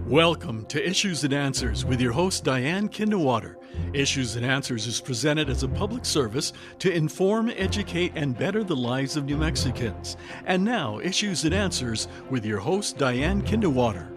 Welcome to Issues and Answers with your host Diane Kinderwater. Issues and Answers is presented as a public service to inform, educate, and better the lives of New Mexicans. And now, Issues and Answers with your host Diane Kinderwater.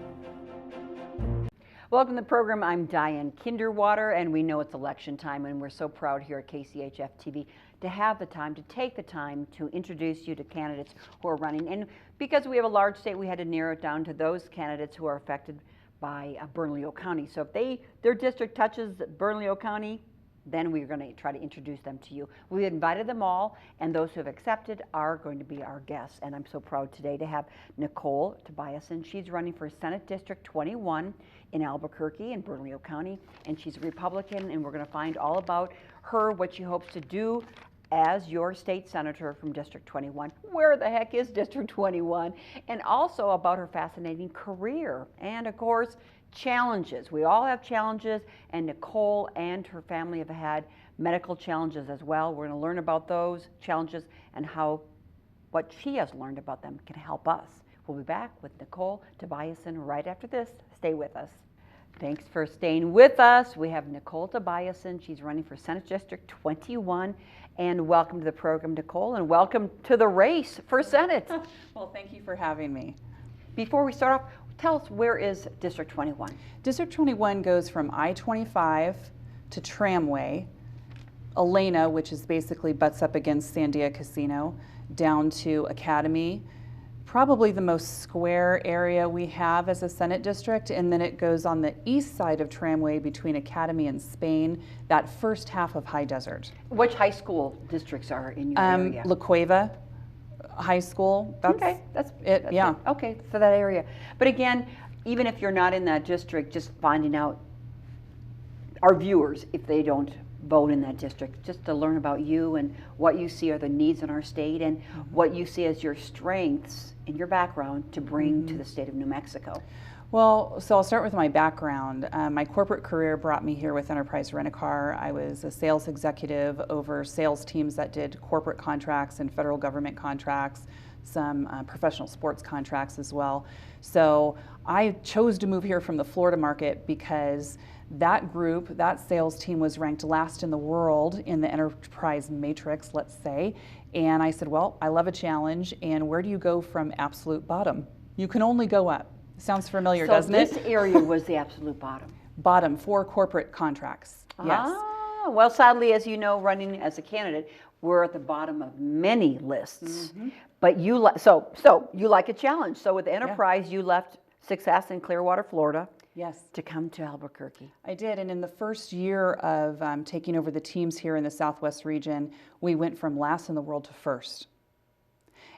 Welcome to the program. I'm Diane Kinderwater, and we know it's election time, and we're so proud here at KCHF TV to have the time, to take the time to introduce you to candidates who are running. And because we have a large state, we had to narrow it down to those candidates who are affected by Bernalillo County. So if their district touches Bernalillo County, then we're going to try to introduce them to you. We invited them all, and those who have accepted are going to be our guests. And I'm so proud today to have Nicole Tobiassen. She's running for Senate District 21 in Albuquerque in Bernalillo County, and she's a Republican, and we're going to find all about her, what she hopes to do as your state senator from District 21. Where the heck is District 21? And also about her fascinating career and, of course, challenges. We all have challenges, and Nicole and her family have had medical challenges as well. We're going to learn about those challenges and how what she has learned about them can help us. We'll be back with Nicole Tobiassen right after this. Stay with us. Thanks for staying with us. We have Nicole Tobiassen. She's running for Senate District 21. And welcome to the program, Nicole, and welcome to the race for Senate. Well, thank you for having me. Before we start off, tell us, where is District 21? District 21 goes from I-25 to Tramway, Elena, which is basically butts up against Sandia Casino, down to Academy, probably the most square area we have as a Senate district, and then it goes on the east side of Tramway between Academy and Spain, that first half of High Desert. Which high school districts are in your area? La Cueva High School. That's it. Yeah. Okay, for that area. But again, even if you're not in that district, just finding out our viewers, if they don't vote in that district, just to learn about you and what you see are the needs in our state and what you see as your strengths in your background to bring to the state of New Mexico. Well, so I'll start with my background. My corporate career brought me here with Enterprise Rent-A-Car. I was a sales executive over sales teams that did corporate contracts and federal government contracts, some professional sports contracts as well. So I chose to move here from the Florida market because that group, that sales team, was ranked last in the world in the enterprise matrix, let's say. And I said, well, I love a challenge, and where do you go from absolute bottom? You can only go up. Sounds familiar, doesn't it? So this area was the absolute bottom? Bottom for corporate contracts, yes. Well, sadly, as you know, running as a candidate, we're at the bottom of many lists. But you so you like a challenge. So with Enterprise, you left success in Clearwater, Florida. Yes. To come to Albuquerque. I did, and in the first year of taking over the teams here in the Southwest region, we went from last in the world to first.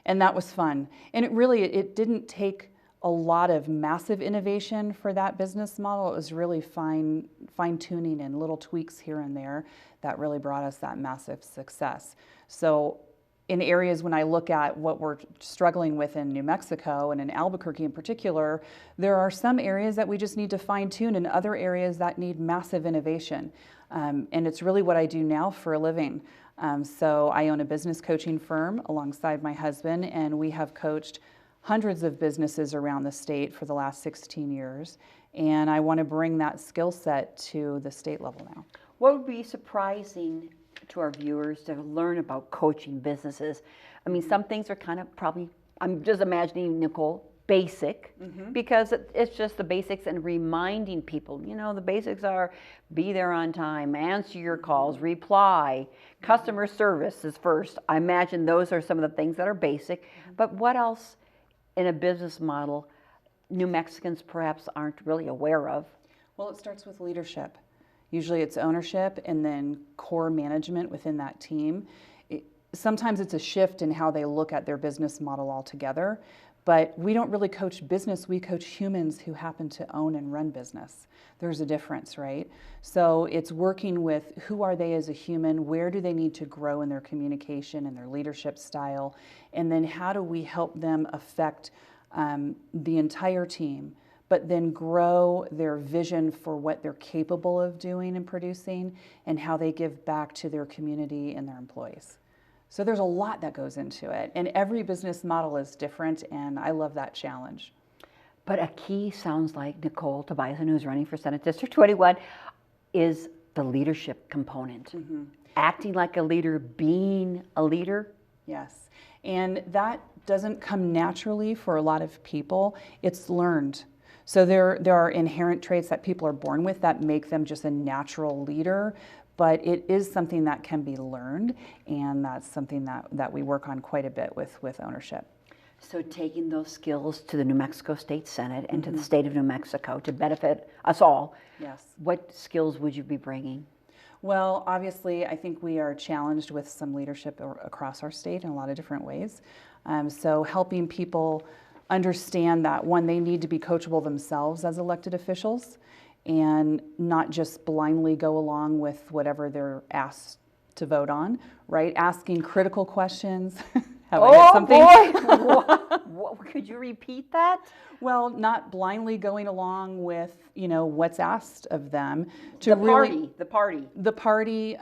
And that was fun. And it didn't take a lot of massive innovation for that business model. It was really fine-tuning and little tweaks here and there that really brought us that massive success. So in areas when I look at what we're struggling with in New Mexico and in Albuquerque in particular, there are some areas that we just need to fine tune and other areas that need massive innovation. And it's really what I do now for a living. So I own a business coaching firm alongside my husband, and we have coached hundreds of businesses around the state for the last 16 years. And I want to bring that skill set to the state level now. What would be surprising to our viewers to learn about coaching businesses? I mean, some things are kind of probably, I'm just imagining, Nicole, basic, because it's just the basics, and reminding people, you know, the basics are be there on time, answer your calls, reply, customer service is first. I imagine those are some of the things that are basic, but what else in a business model New Mexicans perhaps aren't really aware of? Well, it starts with leadership. Usually it's ownership and then core management within that team. Sometimes it's a shift in how they look at their business model altogether, but we don't really coach business, we coach humans who happen to own and run business. There's a difference, right? So it's working with who are they as a human, where do they need to grow in their communication and their leadership style, and then how do we help them affect the entire team, but then grow their vision for what they're capable of doing and producing, and how they give back to their community and their employees. So there's a lot that goes into it, and every business model is different, and I love that challenge. But a key sounds like Nicole Tobiassen, who's running for Senate District 21, is the leadership component. Acting like a leader, being a leader. Yes, and that doesn't come naturally for a lot of people. It's learned. So there are inherent traits that people are born with that make them just a natural leader, but it is something that can be learned, and that's something that we work on quite a bit with ownership. So taking those skills to the New Mexico State Senate and to the state of New Mexico to benefit us all, Yes. what skills would you be bringing? Well, obviously, I think we are challenged with some leadership across our state in a lot of different ways. So helping people understand that, one, they need to be coachable themselves as elected officials and not just blindly go along with whatever they're asked to vote on, right? Asking critical questions. Have I hit something? What, could you repeat that? Well, not blindly going along with, what's asked of them. The party.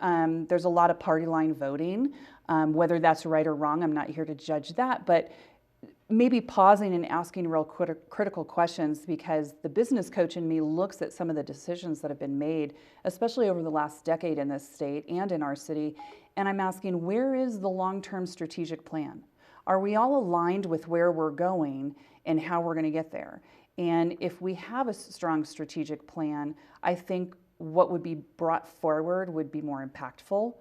There's a lot of party line voting. Whether that's right or wrong, I'm not here to judge that, but maybe pausing and asking real critical questions, because the business coach in me looks at some of the decisions that have been made, especially over the last decade in this state and in our city, and I'm asking, where is the long-term strategic plan? Are we all aligned with where we're going and how we're going to get there? And if we have a strong strategic plan, I think what would be brought forward would be more impactful,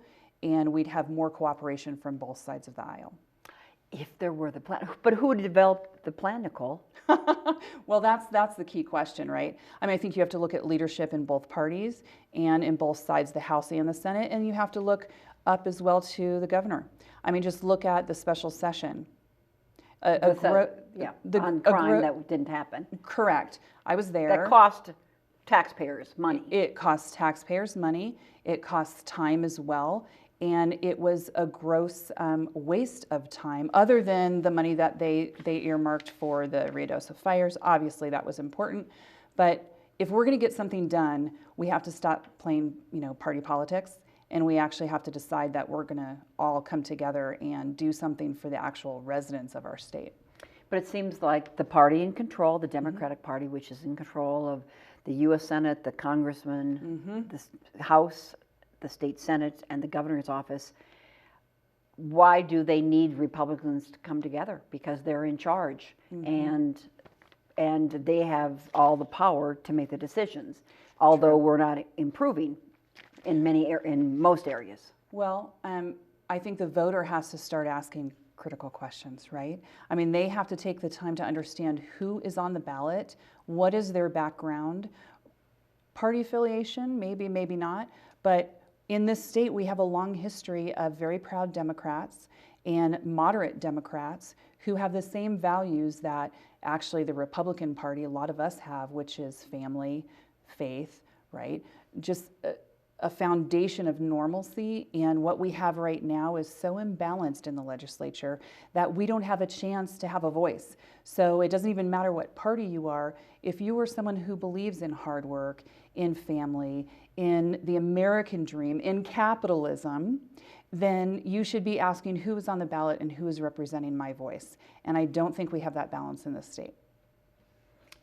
and we'd have more cooperation from both sides of the aisle. If there were the plan, but who developed the plan, Nicole? Well, that's the key question, right? I mean, I think you have to look at leadership in both parties and in both sides, the House and the Senate, and you have to look up as well to the governor. I mean, just look at the special session. On crime that didn't happen. Correct. I was there. That cost taxpayers money. It costs taxpayers money. It costs time as well. And it was a gross waste of time, other than the money that they earmarked for the Ruidoso fires. Obviously, that was important. But if we're going to get something done, we have to stop playing, party politics, and we actually have to decide that we're going to all come together and do something for the actual residents of our state. But it seems like the party in control, the Democratic Party, which is in control of the U.S. Senate, the congressman, the House, the state Senate, and the governor's office, why do they need Republicans to come together? Because they're in charge, and they have all the power to make the decisions, although we're not improving in most areas. Well, I think the voter has to start asking critical questions, right? I mean, they have to take the time to understand who is on the ballot, what is their background, party affiliation, maybe, maybe not, but in this state, we have a long history of very proud Democrats and moderate Democrats who have the same values that actually the Republican Party, a lot of us have, which is family, faith, right? Just a foundation of normalcy. And what we have right now is so imbalanced in the legislature that we don't have a chance to have a voice. So it doesn't even matter what party you are. If you are someone who believes in hard work, in family, in the American dream, in capitalism, then you should be asking who is on the ballot and who is representing my voice. And I don't think we have that balance in this state.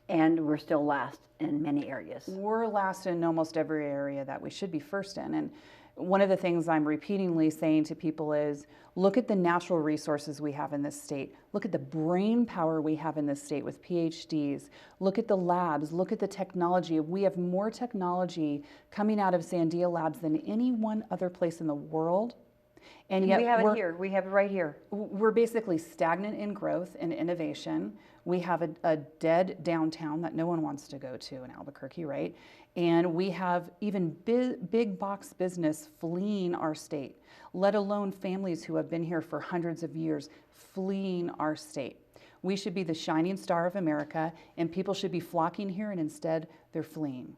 And we're still last in many areas. We're last in almost every area that we should be first in. And one of the things I'm repeatedly saying to people is, look at the natural resources we have in this state. Look at the brain power we have in this state with PhDs. Look at the labs. Look at the technology. We have more technology coming out of Sandia Labs than any one other place in the world. And yet we have it here. We have it right here. We're basically stagnant in growth and innovation. We have a dead downtown that no one wants to go to in Albuquerque, right? And we have even big box business fleeing our state, let alone families who have been here for hundreds of years fleeing our state. We should be the shining star of America, and people should be flocking here, and instead they're fleeing.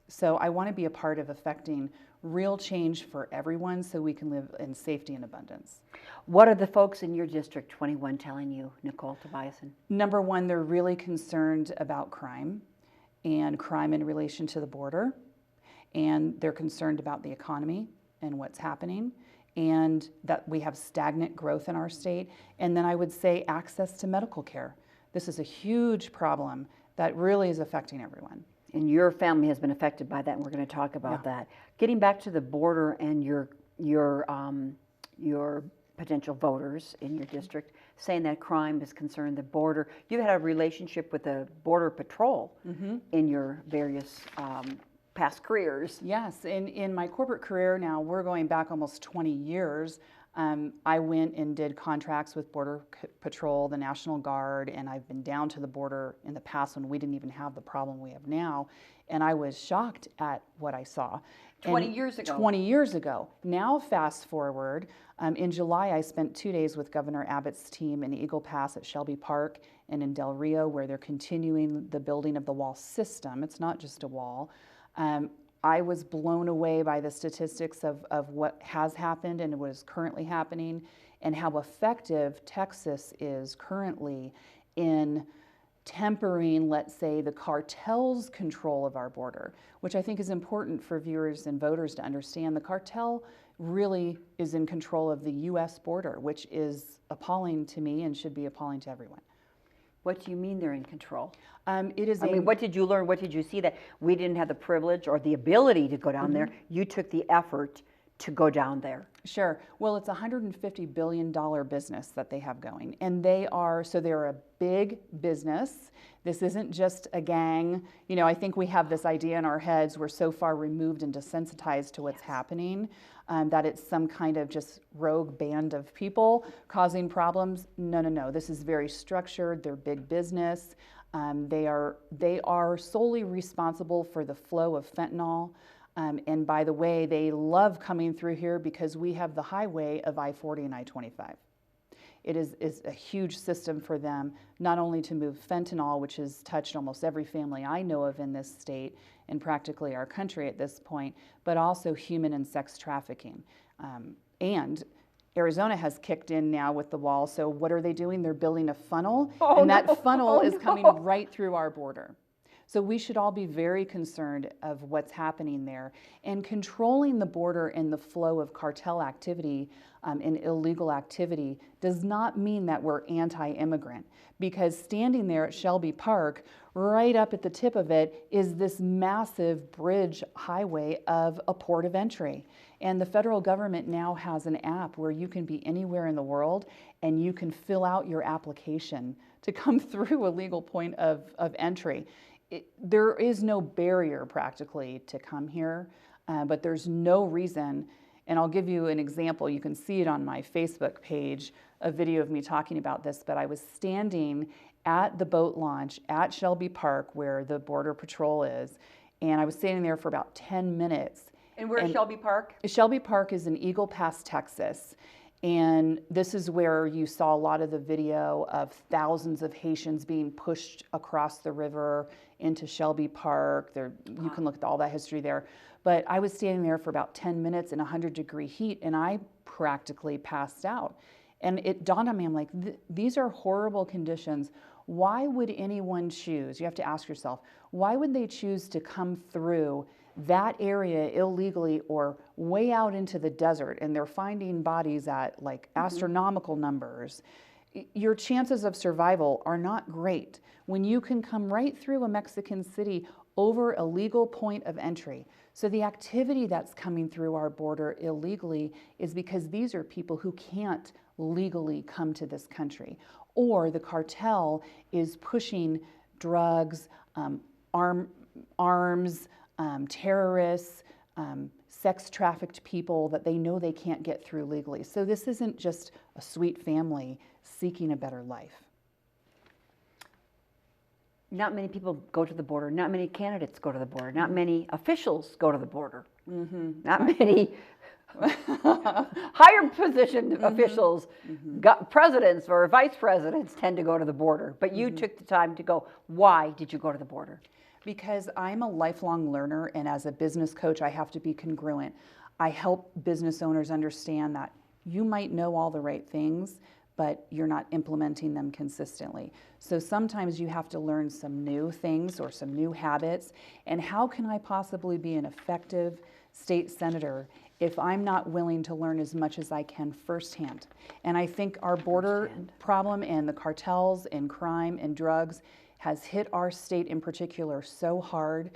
So I want to be a part of affecting real change for everyone so we can live in safety and abundance. What are the folks in your District 21 telling you, Nicole Tobiassen? Number one, they're really concerned about crime and crime in relation to the border. And they're concerned about the economy and what's happening, and that we have stagnant growth in our state. And then I would say access to medical care. This is a huge problem that really is affecting everyone. And your family has been affected by that, and we're going to talk about that. Getting back to the border and your potential voters in your district, saying that crime is concerned the border. You had a relationship with the Border Patrol in your various past careers. Yes, in my corporate career now, we're going back almost 20 years. I went and did contracts with Border Patrol, the National Guard, and I've been down to the border in the past when we didn't even have the problem we have now. And I was shocked at what I saw. 20 years ago. 20 years ago. Now, fast forward, in July, I spent 2 days with Governor Abbott's team in Eagle Pass at Shelby Park and in Del Rio, where they're continuing the building of the wall system. It's not just a wall. I was blown away by the statistics of what has happened and what is currently happening, and how effective Texas is currently in tempering, let's say, the cartel's control of our border, which I think is important for viewers and voters to understand. The cartel really is in control of the U.S. border, which is appalling to me and should be appalling to everyone. What do you mean they're in control? It is. I mean, what did you learn? What did you see that we didn't have the privilege or the ability to go down there? You took the effort to go down there. Sure. Well, it's a $150 billion business that they have going. And they're a big business. This isn't just a gang. You know, I think we have this idea in our heads, we're so far removed and desensitized to what's happening, that it's some kind of just rogue band of people causing problems. No. This is very structured. They're big business. They are solely responsible for the flow of fentanyl. And by the way, they love coming through here because we have the highway of I-40 and I-25. It is a huge system for them, not only to move fentanyl, which has touched almost every family I know of in this state and practically our country at this point, but also human and sex trafficking. And Arizona has kicked in now with the wall, so what are they doing? They're building a funnel, and that funnel is coming right through our border. So we should all be very concerned of what's happening there. And controlling the border and the flow of cartel activity and illegal activity does not mean that we're anti-immigrant, because standing there at Shelby Park, right up at the tip of it, is this massive bridge highway of a port of entry. And the federal government now has an app where you can be anywhere in the world and you can fill out your application to come through a legal point of entry. There is no barrier practically to come here, but there's no reason, and I'll give you an example. You can see it on my Facebook page, a video of me talking about this, but I was standing at the boat launch at Shelby Park where the Border Patrol is, and I was standing there for about 10 minutes. And where's Shelby Park? Shelby Park is in Eagle Pass, Texas. And this is where you saw a lot of the video of thousands of Haitians being pushed across the river into Shelby Park. You can look at all that history there. But I was standing there for about 10 minutes in 100-degree heat, and I practically passed out. And it dawned on me, I'm like, these are horrible conditions. Why would anyone choose? You have to ask yourself, why would they choose to come through that area illegally or way out into the desert, and they're finding bodies at like astronomical numbers? Your chances of survival are not great when you can come right through a Mexican city over a legal point of entry. So the activity that's coming through our border illegally is because these are people who can't legally come to this country, or the cartel is pushing drugs, arms, terrorists, sex trafficked people that they know they can't get through legally. So this isn't just a sweet family seeking a better life. Not many people go to the border. Not many candidates go to the border. Not many officials go to the border. Not many higher position officials, presidents or vice presidents tend to go to the border. But you took the time to go. Why did you go to the border? Because I'm a lifelong learner, and as a business coach, I have to be congruent. I help business owners understand that you might know all the right things, but you're not implementing them consistently. So sometimes you have to learn some new things or some new habits. And how can I possibly be an effective state senator if I'm not willing to learn as much as I can firsthand? And I think our border problem and the cartels and crime and drugs has hit our state in particular so hard.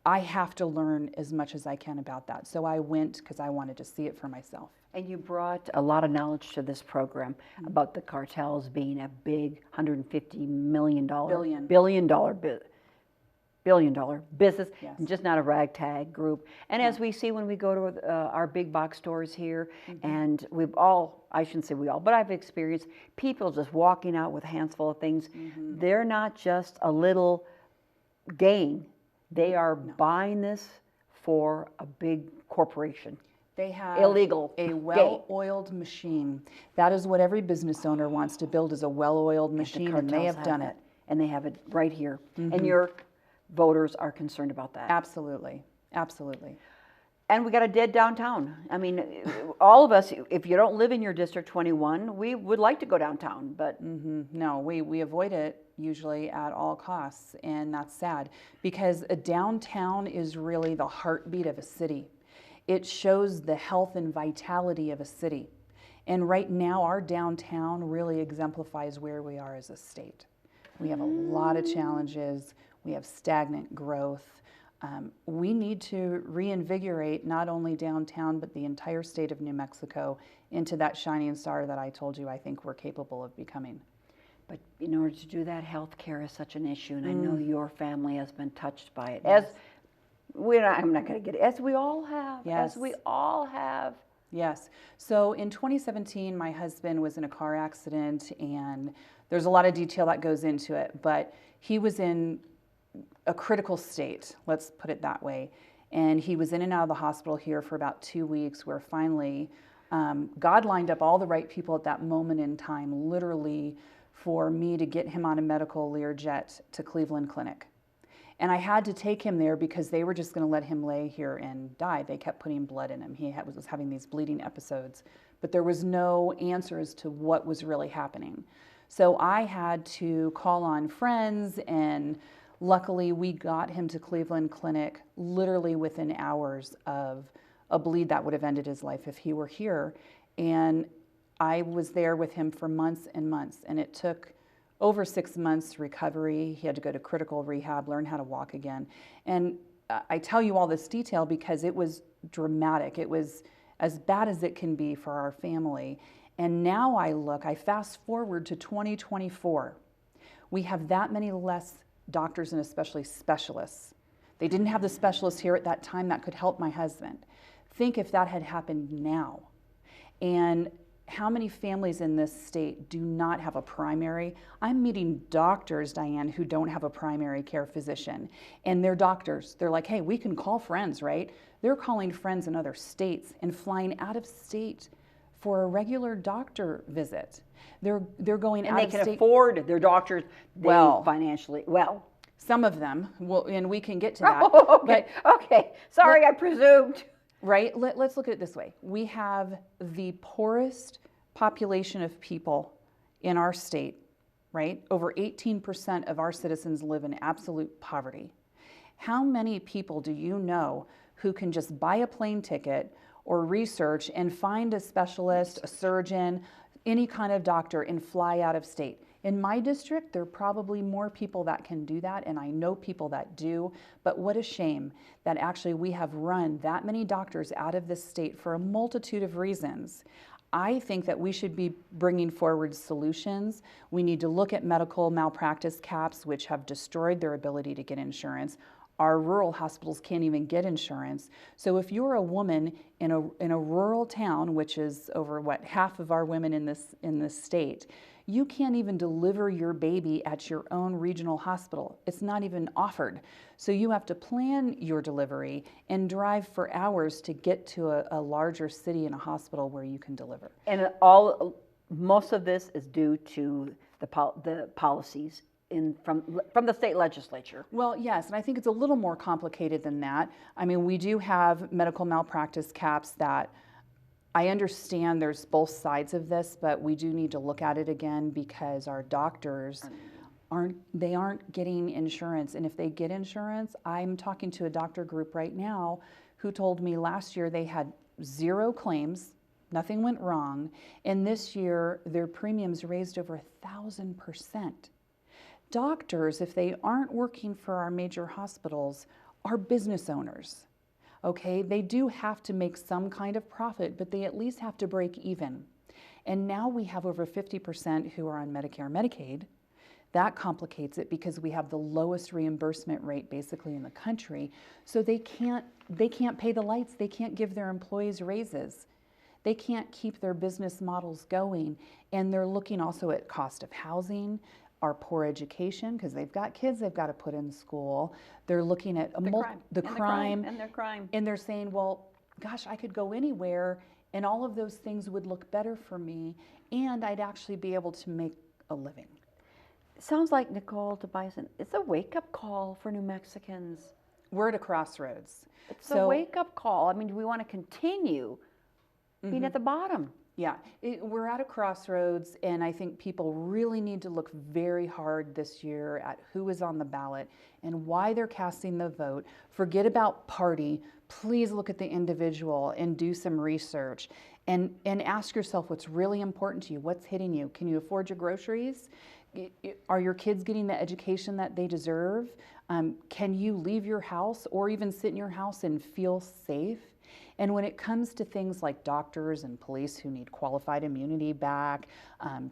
I have to learn as much as I can about that. So I went because I wanted to see it for myself. And you brought a lot of knowledge to this program about the cartels being a big $150 million billion dollar business, Yes. and just not a ragtag group. And as we see when we go to our big box stores here, and we've all, I shouldn't say we all, but I've experienced people just walking out with hands full of things. They're not just a little gang. They are buying this for a big corporation. They have illegal a well-oiled machine. That is what every business owner wants to build, is a well-oiled machine, and they have done it. And they have it right here. And your voters are concerned about that. Absolutely, absolutely. And we got a dead downtown. I mean, all of us, if you don't live in your District 21, we would like to go downtown, but No, we avoid it usually at all costs, and that's sad, because a downtown is really the heartbeat of a city. It shows the health and vitality of a city. And right now, our downtown really exemplifies where we are as a state. We have a lot of challenges. We have stagnant growth. We need to reinvigorate not only downtown, but the entire state of New Mexico into that shining star that I told you I think we're capable of becoming. But in order to do that, healthcare is such an issue, and I know your family has been touched by it. As I'm not going to get it, as we all have. Yes. As we all have. Yes. So in 2017, my husband was in a car accident, and there's a lot of detail that goes into it, but he was in a critical state, let's put it that way. And he was in and out of the hospital here for about 2 weeks, where finally God lined up all the right people at that moment in time, literally, for me to get him on a medical Learjet to Cleveland Clinic. And I had to take him there because they were just going to let him lay here and die. They kept putting blood in him. He was having these bleeding episodes, but there was no answers to what was really happening. So I had to call on friends, and luckily we got him to Cleveland Clinic literally within hours of a bleed that would have ended his life if he were here. And I was there with him for months and months, and it took over 6 months recovery. He had to go to critical rehab, learn how to walk again. And I tell you all this detail because it was dramatic. It was as bad as it can be for our family. And now I fast forward to 2024. We have that many less doctors, and especially specialists. They didn't have the specialists here at that time that could help my husband. Think if that had happened now. And how many families in this state do not have a primary? I'm meeting doctors, Diane, who don't have a primary care physician. And they're doctors. They're like, hey, we can call friends, right? They're calling friends in other states and flying out of state for a regular doctor visit. They're going out of state. And they can afford their doctors financially. Well, some of them, and we can get to that. Oh, okay. Okay. Sorry, I presumed. Right? Let's look at it this way. We have the poorest population of people in our state, right? Over 18% of our citizens live in absolute poverty. How many people do you know who can just buy a plane ticket or research and find a specialist, a surgeon, any kind of doctor, and fly out of state? In my district, there are probably more people that can do that, and I know people that do, but what a shame that actually we have run that many doctors out of this state for a multitude of reasons. I think that we should be bringing forward solutions. We need to look at medical malpractice caps, which have destroyed their ability to get insurance. Our rural hospitals can't even get insurance. So if you're a woman in a rural town, which is over half of our women in this state, you can't even deliver your baby at your own regional hospital. It's not even offered. So you have to plan your delivery and drive for hours to get to a larger city and a hospital where you can deliver. And most of this is due to the policies from the state legislature. Well, yes, and I think it's a little more complicated than that. I mean, we do have medical malpractice caps that I understand there's both sides of this, but we do need to look at it again because our doctors aren't getting insurance. And if they get insurance, I'm talking to a doctor group right now who told me last year they had 0 claims, nothing went wrong, and this year their premiums raised over 1,000%. Doctors, if they aren't working for our major hospitals, are business owners. Okay, they do have to make some kind of profit, but they at least have to break even. And now we have over 50% who are on Medicare and Medicaid. That complicates it because we have the lowest reimbursement rate basically in the country. So they can't pay the lights, they can't give their employees raises. They can't keep their business models going. And they're looking also at cost of housing, our poor education, because they've got kids they've got to put in school. They're looking at the crime. And they're saying, well, gosh, I could go anywhere and all of those things would look better for me and I'd actually be able to make a living. Sounds like, Nicole, Tobiassen, it's a wake-up call for New Mexicans. We're at a crossroads. It's a wake-up call. I mean, do we want to continue being at the bottom? Yeah, we're at a crossroads, and I think people really need to look very hard this year at who is on the ballot and why they're casting the vote. Forget about party. Please look at the individual and do some research and ask yourself what's really important to you, what's hitting you. Can you afford your groceries? Are your kids getting the education that they deserve? Can you leave your house or even sit in your house and feel safe? And when it comes to things like doctors and police who need qualified immunity back,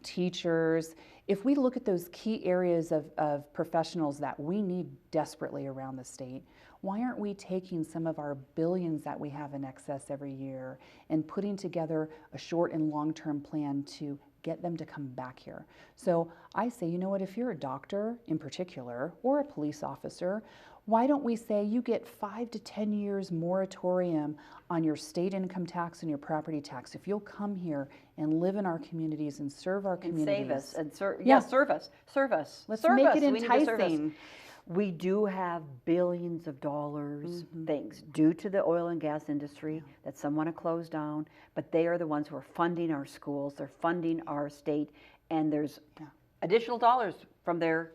teachers, if we look at those key areas of professionals that we need desperately around the state, why aren't we taking some of our billions that we have in excess every year and putting together a short and long-term plan to get them to come back here? So I say, you know what, if you're a doctor in particular or a police officer, why don't we say you get 5 to 10 years moratorium on your state income tax and your property tax if you'll come here and live in our communities and serve our communities. And save us and serve us. Let's make it enticing. We do have billions of dollars things due to the oil and gas industry that some want to close down, but they are the ones who are funding our schools, they're funding our state, and there's additional dollars from their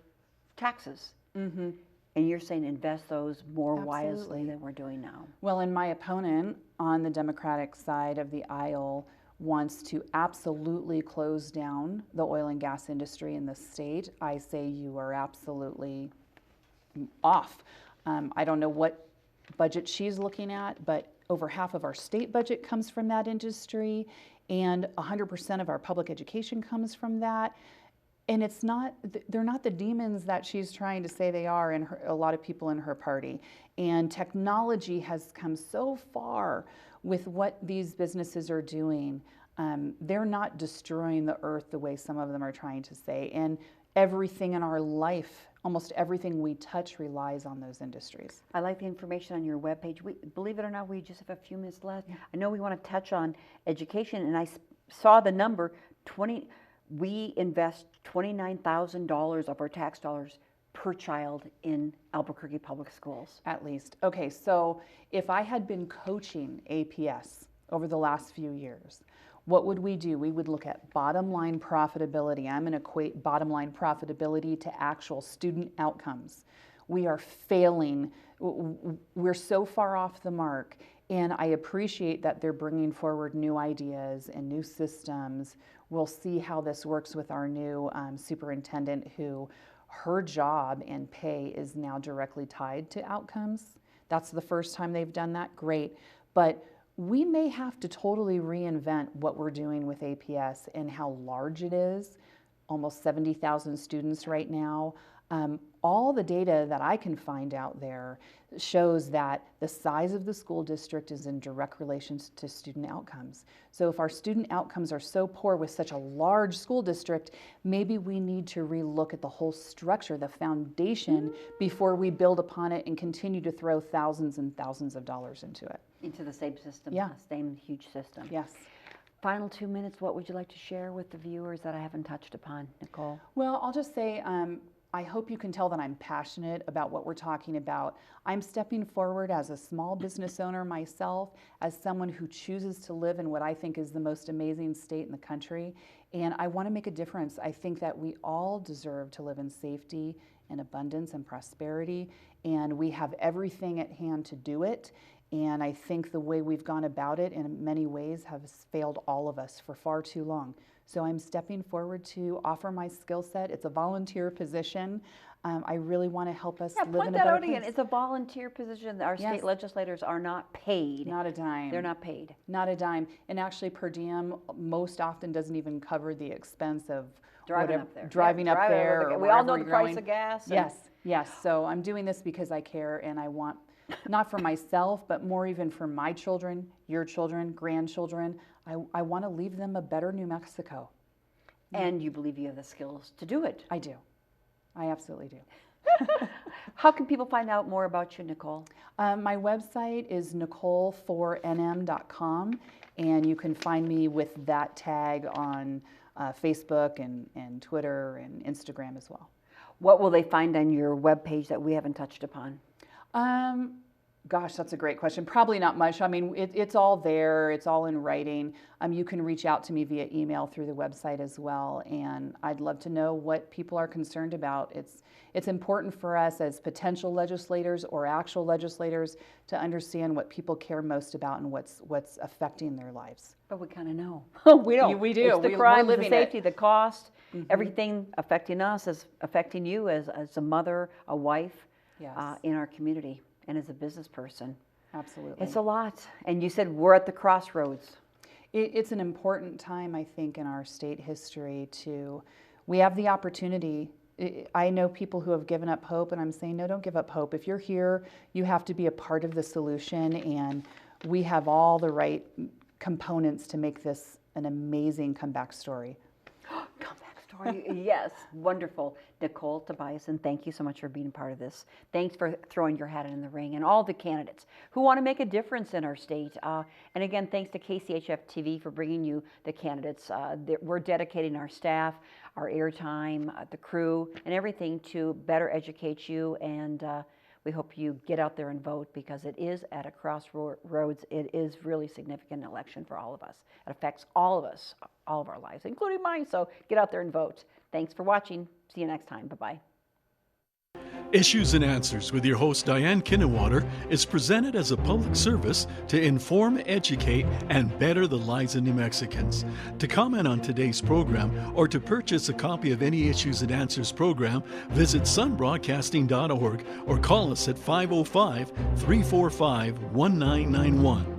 taxes. And you're saying invest those more wisely than we're doing now. Well, and my opponent on the Democratic side of the aisle wants to absolutely close down the oil and gas industry in the state. I say you are absolutely off. I don't know what budget she's looking at, but over half of our state budget comes from that industry, and 100% of our public education comes from that. And it's not, they're not the demons that she's trying to say they are in a lot of people in her party. And technology has come so far with what these businesses are doing. They're not destroying the earth the way some of them are trying to say. And everything in our life, almost everything we touch relies on those industries. I like the information on your webpage. Believe it or not, we just have a few minutes left. I know we want to touch on education, and I saw the number, we invest $29,000 of our tax dollars per child in Albuquerque Public Schools. At least. Okay, so if I had been coaching APS over the last few years, what would we do? We would look at bottom line profitability. I'm going to equate bottom line profitability to actual student outcomes. We are failing. We're so far off the mark. And I appreciate that they're bringing forward new ideas and new systems. We'll see how this works with our new superintendent, who her job and pay is now directly tied to outcomes. That's the first time they've done that. Great. But we may have to totally reinvent what we're doing with APS and how large it is. Almost 70,000 students right now. All the data that I can find out there shows that the size of the school district is in direct relation to student outcomes. So if our student outcomes are so poor with such a large school district, maybe we need to relook at the whole structure, the foundation, before we build upon it and continue to throw thousands and thousands of dollars into it. Into the same system, Yeah. the same huge system. Yes. Final 2 minutes, what would you like to share with the viewers that I haven't touched upon, Nicole? Well, I'll just say, I hope you can tell that I'm passionate about what we're talking about. I'm stepping forward as a small business owner myself, as someone who chooses to live in what I think is the most amazing state in the country, and I want to make a difference. I think that we all deserve to live in safety and abundance and prosperity, and we have everything at hand to do it. And I think the way we've gone about it in many ways has failed all of us for far too long. So I'm stepping forward to offer my skill set. It's a volunteer position. I really want to help us live point in a that better out again. place. It's a volunteer position. Our Yes. state legislators are not paid. Not a dime. They're not paid. Not a dime. And actually, per diem most often doesn't even cover the expense of Driving whatever, up there. driving Yeah, up driving there. over Or we all wherever know the you're price going. of gas. And Yes, yes. So I'm doing this because I care, and I want, not for myself, but more even for my children, your children, grandchildren. I want to leave them a better New Mexico. And you believe you have the skills to do it. I do. I absolutely do. How can people find out more about you, Nicole? My website is Nicole4nm.com, and you can find me with that tag on Facebook and Twitter and Instagram as well. What will they find on your webpage that we haven't touched upon? Gosh, that's a great question. Probably not much. I mean, it's all there. It's all in writing. You can reach out to me via email through the website as well, and I'd love to know what people are concerned about. It's important for us as potential legislators or actual legislators to understand what people care most about and what's affecting their lives. But we kind of know. We don't. We do. It's the We're crime, the living it. safety, the cost, everything affecting us is affecting you as a mother, a wife, Yes. in our community, and as a business person. Absolutely. It's a lot. And you said we're at the crossroads. It's an important time, I think, in our state history we have the opportunity. I know people who have given up hope, and I'm saying, no, don't give up hope. If you're here, you have to be a part of the solution, and we have all the right components to make this an amazing comeback story. Comeback story. Yes, wonderful. Nicole Tobiassen, thank you so much for being part of this. Thanks for throwing your hat in the ring, and all the candidates who want to make a difference in our state. And again, thanks to KCHF TV for bringing you the candidates. We're dedicating our staff, our airtime, the crew, and everything to better educate you, and we hope you get out there and vote, because it is at a crossroads. It is really significant election for all of us. It affects all of us, all of our lives, including mine, so get out there and vote. Thanks for watching. See you next time. Bye-bye. Issues and Answers with your host Diane Kinnewater is presented as a public service to inform, educate, and better the lives of New Mexicans. To comment on today's program or to purchase a copy of any Issues and Answers program, visit sunbroadcasting.org or call us at 505-345-1991.